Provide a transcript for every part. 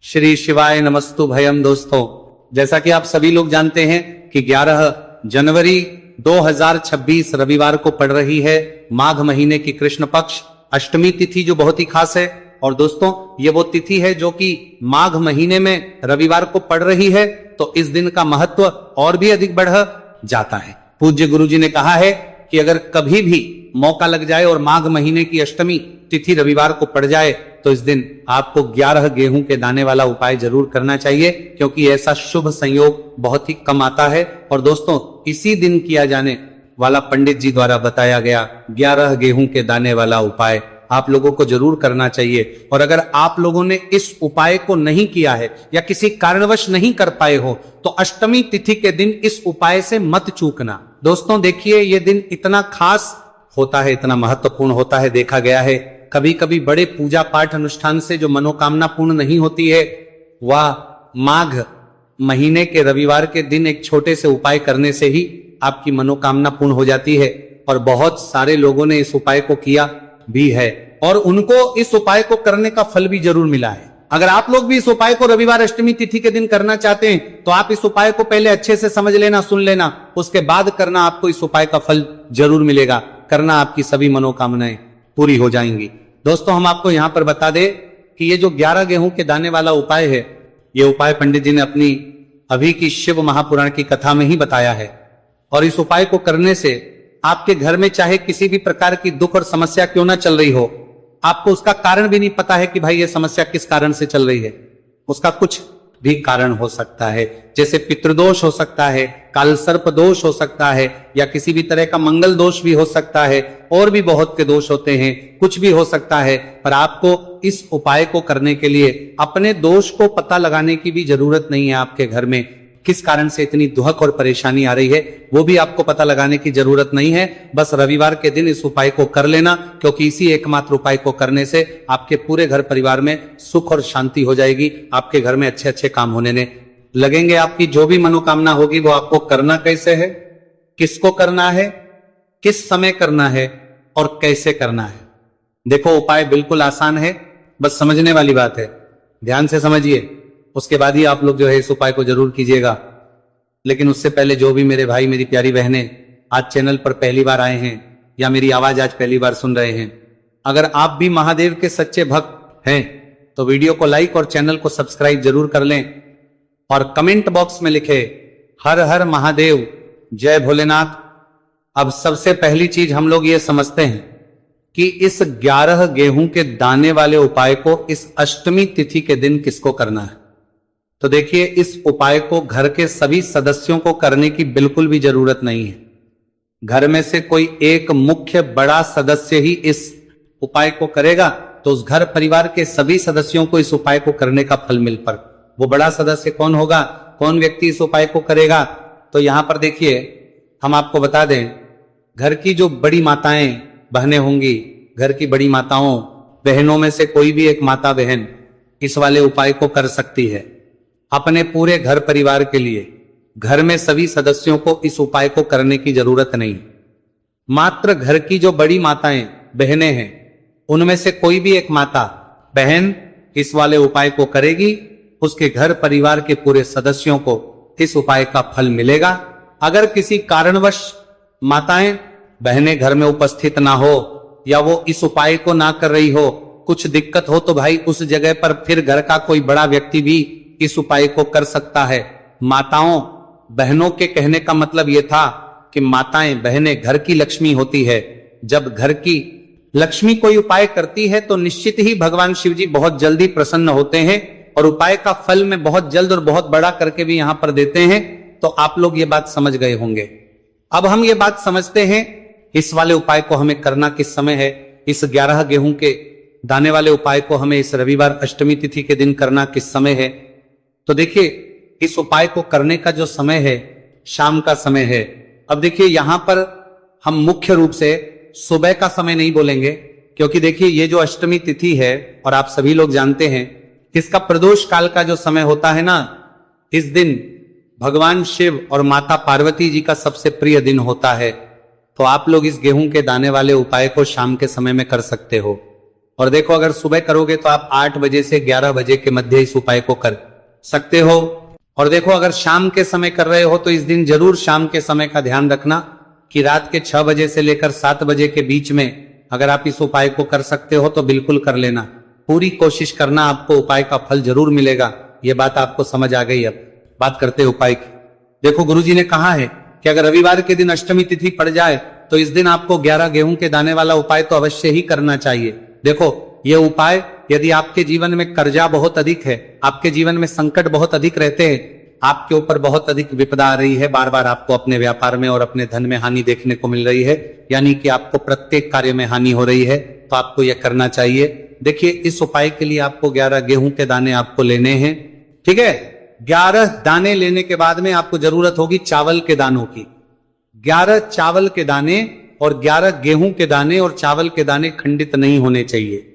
श्री शिवाय नमस्तु भयम। दोस्तों, जैसा कि आप सभी लोग जानते हैं कि 11 जनवरी 2026 रविवार को पड़ रही है माघ महीने की कृष्ण पक्ष अष्टमी तिथि, जो बहुत ही खास है। और दोस्तों, ये वो तिथि है जो कि माघ महीने में रविवार को पड़ रही है, तो इस दिन का महत्व और भी अधिक बढ़ जाता है। पूज्य गुरु जी ने कहा है कि अगर कभी भी मौका लग जाए और माघ महीने की अष्टमी तिथि रविवार को पड़ जाए तो इस दिन आपको 11 गेहूं के दाने वाला उपाय जरूर करना चाहिए, क्योंकि ऐसा शुभ संयोग बहुत ही कम आता है। और दोस्तों, इसी दिन किया जाने वाला पंडित जी द्वारा बताया गया 11 गेहूं के दाने वाला उपाय आप लोगों को जरूर करना चाहिए। और अगर आप लोगों ने इस उपाय को नहीं किया है या किसी कारणवश नहीं कर पाए हो तो अष्टमी तिथि के दिन इस उपाय से मत चूकना। दोस्तों देखिए, ये दिन इतना खास होता है, इतना महत्वपूर्ण होता है। देखा गया है कभी कभी बड़े पूजा पाठ अनुष्ठान से जो मनोकामना पूर्ण नहीं होती है, वह माघ महीने के रविवार के दिन एक छोटे से उपाय करने से ही आपकी मनोकामना पूर्ण हो जाती है। और बहुत सारे लोगों ने इस उपाय को किया भी है और उनको इस उपाय को करने का फल भी जरूर मिला है। अगर आप लोग भी इस उपाय को रविवार अष्टमी तिथि के दिन करना चाहते हैं तो आप इस उपाय को पहले अच्छे से समझ लेना, सुन लेना, उसके बाद करना। आपको इस उपाय का फल जरूर मिलेगा, करना, आपकी सभी मनोकामनाएं पूरी हो जाएंगी। दोस्तों, हम आपको यहां पर बता दें कि ये जो 11 गेहूं के दाने वाला उपाय है, ये उपाय पंडित जी ने अपनी अभी की शिव महापुराण की कथा में ही बताया है। और इस उपाय को करने से आपके घर में चाहे किसी भी प्रकार की दुख और समस्या क्यों ना चल रही हो, आपको उसका कारण भी नहीं पता है कि भाई ये समस्या किस कारण से चल रही है, उसका कुछ भी कारण हो सकता है। जैसे पितृदोष हो सकता है, कालसर्प दोष हो सकता है, या किसी भी तरह का मंगल दोष भी हो सकता है, और भी बहुत के दोष होते हैं, कुछ भी हो सकता है। पर आपको इस उपाय को करने के लिए अपने दोष को पता लगाने की भी जरूरत नहीं है। आपके घर में किस कारण से इतनी दुहक और परेशानी आ रही है, वो भी आपको पता लगाने की जरूरत नहीं है। बस रविवार के दिन इस उपाय को कर लेना, क्योंकि इसी एकमात्र उपाय को करने से आपके पूरे घर परिवार में सुख और शांति हो जाएगी। आपके घर में अच्छे अच्छे काम होने लगेंगे। आपकी जो भी मनोकामना होगी वो आपको करना कैसे है, किसको करना है, किस समय करना है और कैसे करना है। देखो, उपाय बिल्कुल आसान है, बस समझने वाली बात है। ध्यान से समझिए, उसके बाद ही आप लोग जो है इस उपाय को जरूर कीजिएगा। लेकिन उससे पहले जो भी मेरे भाई मेरी प्यारी बहनें आज चैनल पर पहली बार आए हैं या मेरी आवाज आज पहली बार सुन रहे हैं, अगर आप भी महादेव के सच्चे भक्त हैं तो वीडियो को लाइक और चैनल को सब्सक्राइब जरूर कर लें और कमेंट बॉक्स में लिखे हर हर महादेव, जय भोलेनाथ। अब सबसे पहली चीज हम लोग ये समझते हैं कि इस 11 गेहूं के दाने वाले उपाय को इस अष्टमी तिथि के दिन किसको करना है। तो देखिए, इस उपाय को घर के सभी सदस्यों को करने की बिल्कुल भी जरूरत नहीं है। घर में से कोई एक मुख्य बड़ा सदस्य ही इस उपाय को करेगा तो उस घर परिवार के सभी सदस्यों को इस उपाय को करने का फल मिल पर। वो बड़ा सदस्य कौन होगा, कौन व्यक्ति इस उपाय को करेगा, तो यहां पर देखिए हम आपको बता दें, घर की जो बड़ी माताएं बहनें होंगी, घर की बड़ी माताओं बहनों में से कोई भी एक माता बहन इस वाले उपाय को कर सकती है अपने पूरे घर परिवार के लिए। घर में सभी सदस्यों को इस उपाय को करने की जरूरत नहीं। मात्र घर की जो बड़ी माताएं बहनें हैं उनमें से कोई भी एक माता बहन इस वाले उपाय को करेगी, उसके घर परिवार के पूरे सदस्यों को इस उपाय का फल मिलेगा। अगर किसी कारणवश माताएं बहनें घर में उपस्थित ना हो या वो इस उपाय को ना कर रही हो, कुछ दिक्कत हो, तो भाई उस जगह पर फिर घर का कोई बड़ा व्यक्ति भी इस उपाय को कर सकता है। माताओं बहनों के कहने का मतलब यह था कि माताएं बहनें घर की लक्ष्मी होती है। जब घर की लक्ष्मी कोई उपाय करती है तो निश्चित ही भगवान शिव जी बहुत जल्दी प्रसन्न होते हैं और उपाय का फल में बहुत जल्द और बहुत बड़ा करके भी यहां पर देते हैं। तो आप लोग ये बात समझ गए होंगे। अब हम ये बात समझते हैं इस वाले उपाय को हमें करना किस समय है। इस 11 गेहूं के दाने वाले उपाय को हमें इस रविवार अष्टमी तिथि के दिन करना किस समय है। तो देखिए, इस उपाय को करने का जो समय है शाम का समय है। अब देखिए, यहां पर हम मुख्य रूप से सुबह का समय नहीं बोलेंगे, क्योंकि देखिए ये जो अष्टमी तिथि है और आप सभी लोग जानते हैं इसका प्रदोष काल का जो समय होता है ना, इस दिन भगवान शिव और माता पार्वती जी का सबसे प्रिय दिन होता है। तो आप लोग इस गेहूं के दाने वाले उपाय को शाम के समय में कर सकते हो। और देखो अगर सुबह करोगे तो आप 8 बजे से 11 बजे के मध्य इस उपाय को कर सकते हो। और देखो अगर शाम के समय कर रहे हो तो इस दिन जरूर शाम के समय का ध्यान रखना कि रात के 6 बजे से लेकर 7 बजे के बीच में अगर आप इस उपाय को कर सकते हो तो बिल्कुल कर लेना। पूरी कोशिश करना, आपको उपाय का फल जरूर मिलेगा। ये बात आपको समझ आ गई। अब बात करते हैं उपाय की। देखो गुरुजी ने कहा है कि अगर रविवार के दिन अष्टमी तिथि पड़ जाए तो इस दिन आपको 11 गेहूं के दाने वाला उपाय तो अवश्य ही करना चाहिए। देखो ये उपाय, यदि आपके जीवन में कर्जा बहुत अधिक है, आपके जीवन में संकट बहुत अधिक रहते हैं, आपके ऊपर बहुत अधिक विपदा आ रही है, बार बार आपको अपने व्यापार में और अपने धन में हानि देखने को मिल रही है, यानी कि आपको प्रत्येक कार्य में हानि हो रही है, तो आपको यह करना चाहिए। देखिए इस उपाय के लिए आपको 11 गेहूं के दाने आपको लेने हैं, ठीक है। 11 दाने लेने के बाद में आपको जरूरत होगी चावल के दानों की। 11 चावल के दाने और 11 गेहूं के दाने, और चावल के दाने खंडित नहीं होने चाहिए।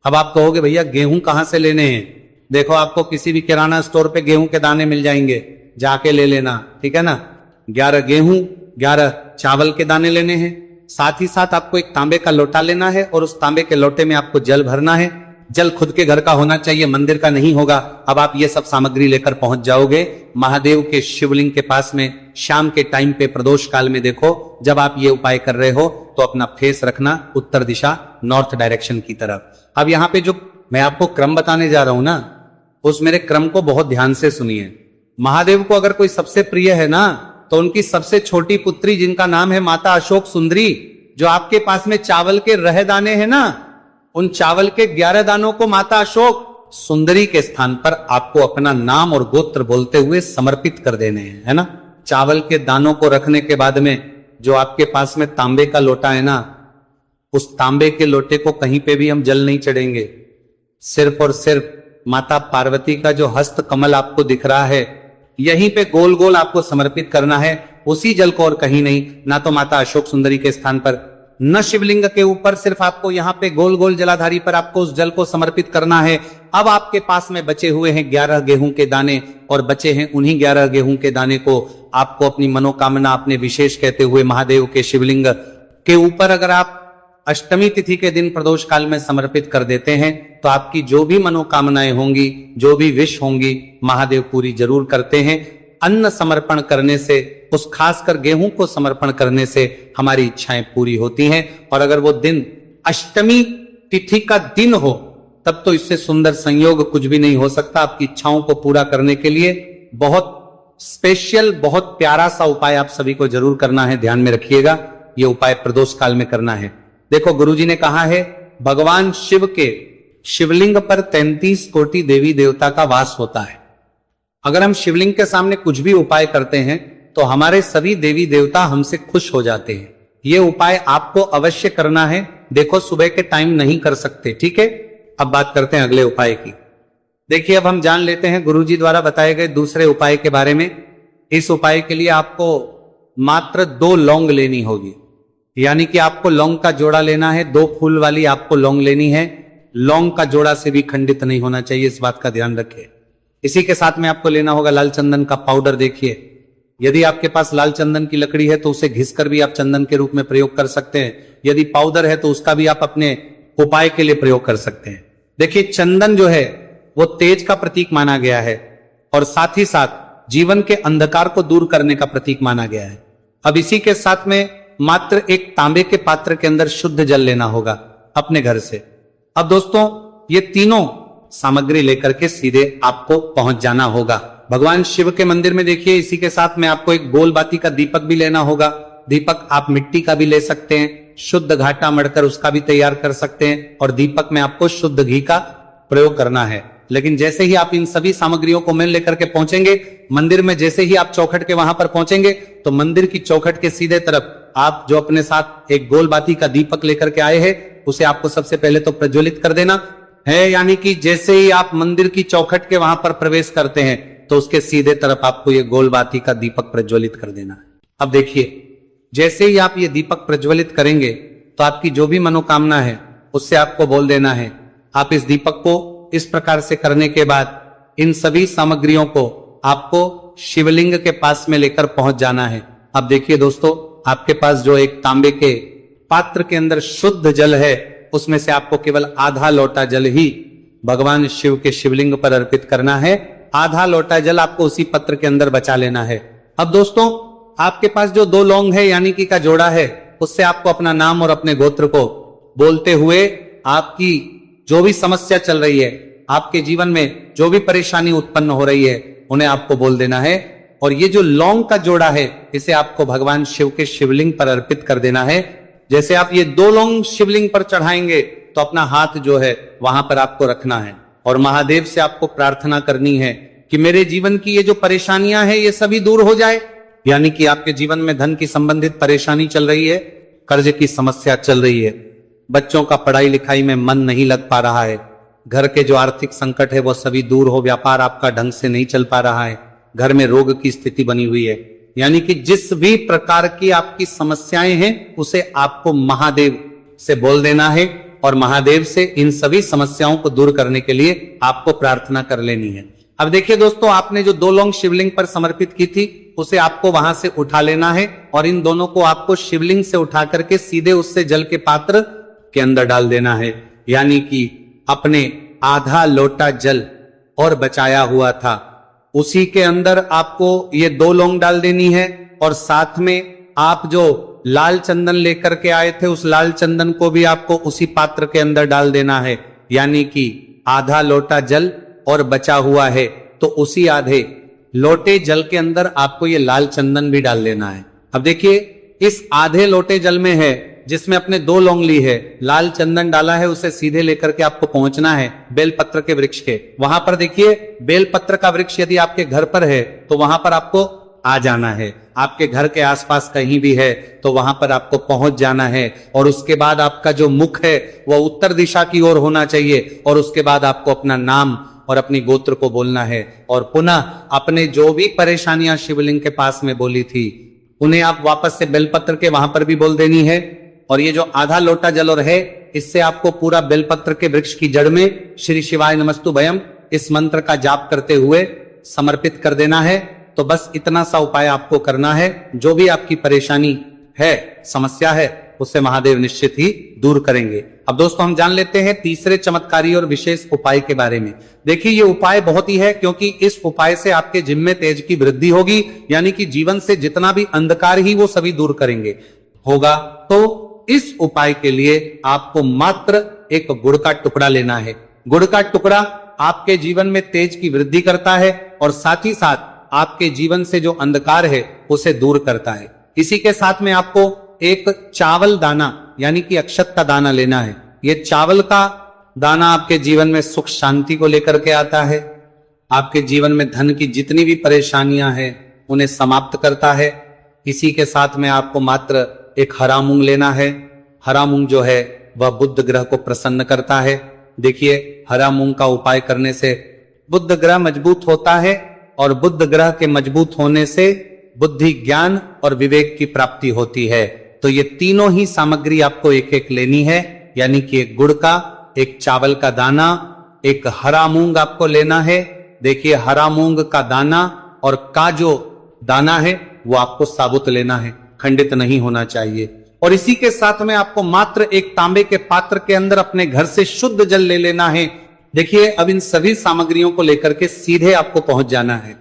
अब आप कहोगे भैया गेहूं कहां से लेने हैं? देखो आपको किसी भी किराना स्टोर पे गेहूं के दाने मिल जाएंगे, जाके ले लेना, ठीक है ना। 11 गेहूं 11 चावल के दाने लेने हैं। साथ ही साथ आपको एक तांबे का लोटा लेना है और उस तांबे के लोटे में आपको जल भरना है। जल खुद के घर का होना चाहिए, मंदिर का नहीं होगा। अब आप ये सब सामग्री लेकर पहुंच जाओगे महादेव के शिवलिंग के पास में। शाम के टाइम पे प्रदोष काल में देखो, जब आप ये उपाय कर रहे हो तो अपना फेस रखना उत्तर दिशा, नॉर्थ डायरेक्शन की तरफ। अब यहाँ पे जो मैं आपको क्रम बताने जा रहा हूं ना, उस मेरे क्रम को बहुत ध्यान से सुनिए। महादेव को अगर कोई सबसे प्रिय है ना, तो उनकी सबसे छोटी पुत्री जिनका नाम है माता अशोक सुंदरी, जो आपके पास में चावल के रह दाने हैं ना, उन चावल के 11 दानों को माता अशोक सुंदरी के स्थान पर आपको अपना नाम और गोत्र बोलते हुए समर्पित कर देने हैं, है ना। चावल के दानों को रखने के बाद में जो आपके पास में तांबे का लोटा है ना, उस तांबे के लोटे को कहीं पे भी हम जल नहीं चढ़ेंगे। सिर्फ और सिर्फ माता पार्वती का जो हस्त कमल आपको दिख रहा है, यहीं पे गोल गोल आपको समर्पित करना है, उसी जल को, और कहीं नहीं। ना तो माता अशोक सुंदरी के स्थान पर, न शिवलिंग के ऊपर, सिर्फ आपको यहाँ पे गोल गोल जलाधारी पर आपको उस जल को समर्पित करना है। अब आपके पास में बचे हुए हैं 11 गेहूं के दाने, और बचे हैं उन्हीं 11 गेहूं के दाने को आपको अपनी मनोकामना, अपने विशेष कहते हुए महादेव के शिवलिंग के ऊपर अगर आप अष्टमी तिथि के दिन प्रदोष काल में समर्पित कर देते हैं तो आपकी जो भी मनोकामनाएं होंगी, जो भी विश होंगी, महादेव पूरी जरूर करते हैं। अन्न समर्पण करने से, उस खासकर गेहूं को समर्पण करने से हमारी इच्छाएं पूरी होती हैं। और अगर वो दिन अष्टमी तिथि का दिन हो, तब तो इससे सुंदर संयोग कुछ भी नहीं हो सकता। आपकी इच्छाओं को पूरा करने के लिए बहुत स्पेशल, बहुत प्यारा सा उपाय आप सभी को जरूर करना है। ध्यान में रखिएगा, ये उपाय प्रदोष काल में करना है। देखो गुरुजी ने कहा है, भगवान शिव के शिवलिंग पर 33 कोटि देवी देवता का वास होता है। अगर हम शिवलिंग के सामने कुछ भी उपाय करते हैं तो हमारे सभी देवी देवता हमसे खुश हो जाते हैं। ये उपाय आपको अवश्य करना है। देखो सुबह के टाइम नहीं कर सकते, ठीक है। अब बात करते हैं अगले उपाय की। देखिए अब हम जान लेते हैं गुरुजी द्वारा बताए गए दूसरे उपाय के बारे में। इस उपाय के लिए आपको मात्र 2 लौंग लेनी होगी, यानी कि आपको लौंग का जोड़ा लेना है। 2 फूल वाली आपको लौंग लेनी है। लौंग का जोड़ा से भी खंडित नहीं होना चाहिए, इस बात का ध्यान रखें। इसी के साथ में आपको लेना होगा लाल चंदन का पाउडर। देखिए यदि आपके पास लाल चंदन की लकड़ी है तो उसे घिसकर भी आप चंदन के रूप में प्रयोग कर सकते हैं। यदि पाउडर है तो उसका भी आप अपने उपाय के लिए प्रयोग कर सकते हैं। देखिए चंदन जो है वो तेज का प्रतीक माना गया है, और साथ ही साथ जीवन के अंधकार को दूर करने का प्रतीक माना गया है। अब इसी के साथ में मात्र एक तांबे के पात्र के अंदर शुद्ध जल लेना होगा अपने घर से। अब दोस्तों ये तीनों सामग्री लेकर के सीधे आपको पहुंच जाना होगा भगवान शिव के मंदिर में। देखिए इसी के साथ में आपको एक गोल बाती का दीपक भी लेना होगा। दीपक आप मिट्टी का भी ले सकते हैं, शुद्ध घाटा मढ़कर उसका भी तैयार कर सकते हैं, और दीपक में आपको शुद्ध घी का प्रयोग करना है। लेकिन जैसे ही आप इन सभी सामग्रियों को मिल लेकर के पहुंचेंगे मंदिर में, जैसे ही आप चौखट के वहां पर पहुंचेंगे तो मंदिर की चौखट के सीधे तरफ आप जो अपने साथ एक गोल बाती का दीपक लेकर के आए हैं, उसे आपको सबसे पहले तो प्रज्वलित कर देना है। यानी कि जैसे ही आप मंदिर की चौखट के वहां पर प्रवेश करते हैं तो उसके सीधे तरफ आपको ये गोल बाती का दीपक प्रज्वलित कर देना है। अब देखिए जैसे ही आप ये दीपक प्रज्वलित करेंगे तो आपकी जो भी मनोकामना है उससे आपको बोल देना है। आप इस दीपक को इस प्रकार से करने के बाद इन सभी सामग्रियों को आपको शिवलिंग के पास में लेकर पहुंच जाना है। अब देखिए दोस्तों, आपके पास जो एक तांबे के पात्र के अंदर शुद्ध जल है उसमें से आपको केवल आधा लोटा जल ही भगवान शिव के शिवलिंग पर अर्पित करना है। आधा लोटा जल आपको उसी पत्र के अंदर बचा लेना है। अब दोस्तों, आपके पास जो 2 लौंग है यानी कि का जोड़ा है, उससे आपको अपना नाम और अपने गोत्र को बोलते हुए आपकी जो भी समस्या चल रही है, आपके जीवन में जो भी परेशानी उत्पन्न हो रही है, उन्हें आपको बोल देना है। और ये जो लौंग का जोड़ा है, इसे आपको भगवान शिव के शिवलिंग पर अर्पित कर देना है। जैसे आप ये 2 लौंग शिवलिंग पर चढ़ाएंगे तो अपना हाथ जो है वहां पर आपको रखना है और महादेव से आपको प्रार्थना करनी है कि मेरे जीवन की ये जो परेशानियां हैं ये सभी दूर हो जाए। यानी कि आपके जीवन में धन की संबंधित परेशानी चल रही है, कर्ज की समस्या चल रही है, बच्चों का पढ़ाई लिखाई में मन नहीं लग पा रहा है, घर के जो आर्थिक संकट है वो सभी दूर हो, व्यापार आपका ढंग से नहीं चल पा रहा है, घर में रोग की स्थिति बनी हुई है। यानी कि जिस भी प्रकार की आपकी समस्याएं हैं उसे आपको महादेव से बोल देना है और महादेव से इन सभी समस्याओं को दूर करने के लिए आपको प्रार्थना कर लेनी है। अब देखिए दोस्तों, आपने जो 2 लौंग शिवलिंग पर समर्पित की थी उसे आपको वहां से उठा लेना है और इन दोनों को आपको शिवलिंग से उठा करके सीधे उससे जल के पात्र के अंदर डाल देना है। यानी कि अपने आधा लोटा जल और बचाया हुआ था उसी के अंदर आपको ये 2 लौंग डाल देनी है और साथ में आप जो लाल चंदन लेकर के आए थे उस लाल चंदन को भी आपको उसी पात्र के अंदर डाल देना है। यानी कि आधा लोटा जल और बचा हुआ है तो उसी आधे लोटे जल के अंदर आपको ये लाल चंदन भी डाल देना है। अब देखिए, इस आधे लोटे जल में है जिसमें अपने 2 लौंग ली है, लाल चंदन डाला है, उसे सीधे लेकर के आपको पहुंचना है बेलपत्र के वृक्ष के। वहां पर देखिए, बेलपत्र का वृक्ष यदि आपके घर पर है तो वहां पर आपको आ जाना है। आपके घर के आसपास कहीं भी है तो वहां पर आपको पहुंच जाना है और उसके बाद आपका जो मुख है वह उत्तर दिशा की ओर होना चाहिए और उसके बाद आपको अपना नाम और अपनी गोत्र को बोलना है और पुनः अपने जो भी परेशानियां शिवलिंग के पास में बोली थी उन्हें आप वापस से बेलपत्र के वहां पर भी बोल देनी है। और ये जो आधा लोटा जल और है, इससे आपको पूरा बेलपत्र के वृक्ष की जड़ में श्री शिवाय नमस्तु भयम इस मंत्र का जाप करते हुए समर्पित कर देना है। तो बस इतना सा उपाय आपको करना है। जो भी आपकी परेशानी है, समस्या है, उससे महादेव निश्चित ही दूर करेंगे। अब दोस्तों, हम जान लेते हैं तीसरे चमत्कारी और विशेष उपाय के बारे में। देखिए, ये उपाय बहुत ही है क्योंकि इस उपाय से आपके जिम में तेज की वृद्धि होगी। यानी कि जीवन से जितना भी अंधकार ही वो सभी दूर करेंगे होगा। तो इस उपाय के लिए आपको मात्र एक गुड़ का टुकड़ा लेना है। गुड़ का टुकड़ा आपके जीवन में तेज की वृद्धि करता है और साथ ही साथ आपके जीवन से जो अंधकार है उसे दूर करता है। इसी के साथ में आपको एक चावल दाना यानी कि अक्षत का दाना लेना है। ये चावल का दाना आपके जीवन में सुख शांति को लेकर के आता है, आपके जीवन में धन की जितनी भी परेशानियां हैं उन्हें समाप्त करता है। इसी के साथ में आपको मात्र एक हरा मूंग लेना है। हरा मूंग जो है वह बुध ग्रह को प्रसन्न करता है। देखिए, हरा मूंग का उपाय करने से बुध ग्रह मजबूत होता है और बुध ग्रह के मजबूत होने से बुद्धि, ज्ञान और विवेक की प्राप्ति होती है। तो ये तीनों ही सामग्री आपको एक एक लेनी है। यानी कि एक गुड़ का, एक चावल का दाना, एक हरा मूंग आपको लेना है। देखिए, हरा मूंग का दाना और का जो दाना है वो आपको साबुत लेना है, खंडित नहीं होना चाहिए। और इसी के साथ में आपको मात्र एक तांबे के पात्र के अंदर अपने घर से शुद्ध जल ले लेना है। देखिए, अब इन सभी सामग्रियों को लेकर के सीधे आपको पहुंच जाना है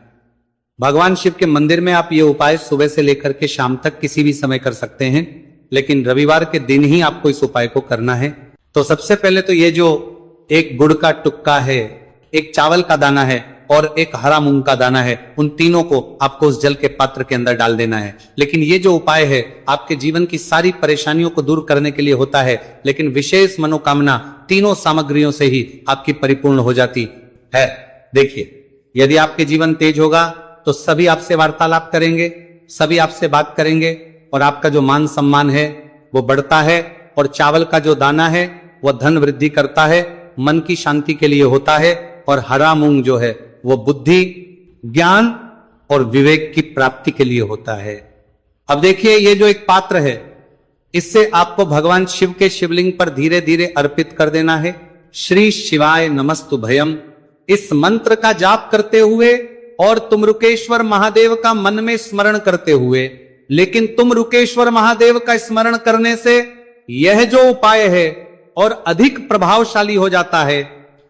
भगवान शिव के मंदिर में। आप ये उपाय सुबह से लेकर के शाम तक किसी भी समय कर सकते हैं, लेकिन रविवार के दिन ही आपको इस उपाय को करना है। तो सबसे पहले तो ये जो एक गुड़ का टुक्का है, एक चावल का दाना है और एक हरा मूंग का दाना है, उन तीनों को आपको उस जल के पात्र के अंदर डाल देना है। लेकिन ये जो उपाय है आपके जीवन की सारी परेशानियों को दूर करने के लिए होता है, लेकिन विशेष मनोकामना तीनों सामग्रियों से ही आपकी परिपूर्ण हो जाती है। देखिए, यदि आपके जीवन तेज होगा तो सभी आपसे वार्तालाप करेंगे, सभी आपसे बात करेंगे और आपका जो मान सम्मान है वो बढ़ता है। और चावल का जो दाना है वह धन वृद्धि करता है, मन की शांति के लिए होता है। और हरा मूंग जो है वो बुद्धि, ज्ञान और विवेक की प्राप्ति के लिए होता है। अब देखिए, ये जो एक पात्र है इससे आपको भगवान शिव के शिवलिंग पर धीरे धीरे अर्पित कर देना है। श्री शिवाय नमस्तु भयम इस मंत्र का जाप करते हुए और तुमरुकेश्वर महादेव का मन में स्मरण करते हुए। लेकिन तुमरुकेश्वर महादेव का स्मरण करने से यह जो उपाय है और अधिक प्रभावशाली हो जाता है,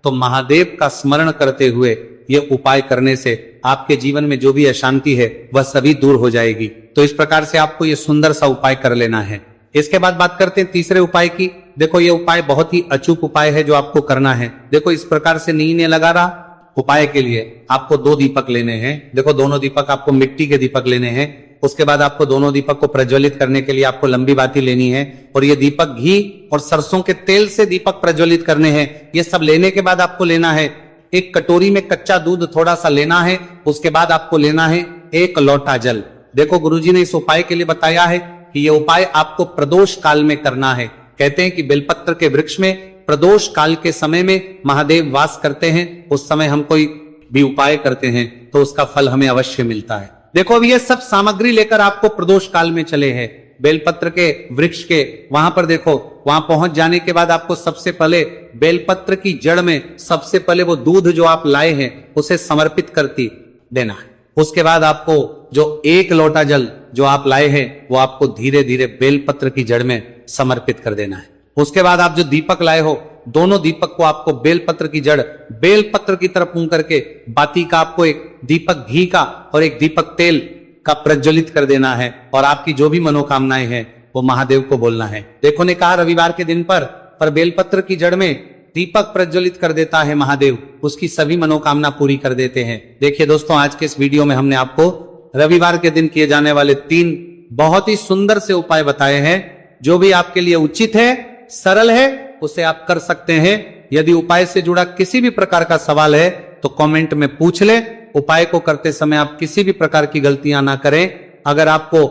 तो महादेव का स्मरण करते हुए ये उपाय करने से आपके जीवन में जो भी अशांति है वह सभी दूर हो जाएगी। तो इस प्रकार से आपको ये सुंदर सा उपाय कर लेना है। इसके बाद बात करते हैं तीसरे उपाय की। देखो ये उपाय बहुत ही अचूक उपाय है जो आपको करना है। देखो इस प्रकार से नींद लगा रहा। उपाय के लिए आपको 2 दीपक लेने हैं। देखो दोनों दीपक आपको मिट्टी के दीपक लेने हैं। उसके बाद आपको दोनों दीपक को प्रज्वलित करने के लिए आपको लंबी बाती लेनी है, और ये दीपक घी और सरसों के तेल से दीपक प्रज्वलित करने हैं। ये सब लेने के बाद आपको लेना है एक कटोरी में कच्चा दूध थोड़ा सा लेना है। उसके बाद आपको लेना है 1 लोटा जल। देखो गुरुजी ने इस उपाय के लिए बताया है कि ये उपाय आपको प्रदोष काल में करना है। कहते हैं कि बेलपत्र के वृक्ष में प्रदोष काल के समय में महादेव वास करते हैं। उस समय हम कोई भी उपाय करते हैं तो उसका फल हमें अवश्य मिलता है। देखो अब ये सब सामग्री लेकर आपको प्रदोष काल में चले हैं बेलपत्र के वृक्ष के वहां पर। देखो वहां पहुंच जाने के बाद आपको सबसे पहले बेलपत्र की जड़ में सबसे पहले वो दूध जो आप लाए हैं उसे समर्पित करती देना है। उसके बाद आपको जो 1 लोटा जल जो आप लाए हैं वो आपको धीरे धीरे बेलपत्र की जड़ में समर्पित कर देना है। उसके बाद आप जो दीपक लाए हो दोनों दीपक को आपको बेलपत्र की जड़ बेलपत्र की तरफ मुंह करके बाती का आपको एक दीपक घी का और एक दीपक तेल का प्रज्वलित कर देना है, और आपकी जो भी मनोकामनाएं हैं वो महादेव को बोलना है। देखो ने कहा रविवार के दिन पर बेलपत्र की जड़ में दीपक प्रज्वलित कर देता है महादेव, उसकी सभी मनोकामना पूरी कर देते हैं। देखिए दोस्तों आज के इस वीडियो में हमने आपको रविवार के दिन किए जाने वाले 3 बहुत ही सुंदर से उपाय बताए हैं। जो भी आपके लिए उचित है, सरल है, उसे आप कर सकते हैं। यदि उपाय से जुड़ा किसी भी प्रकार का सवाल है तो कमेंट में पूछ ले। उपाय को करते समय आप किसी भी प्रकार की गलतियां ना करें। अगर आपको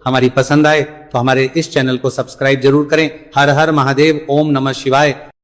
हमारी पसंद आए तो हमारे इस चैनल को सब्सक्राइब जरूर करें। हर हर महादेव, ओम नमः शिवाय।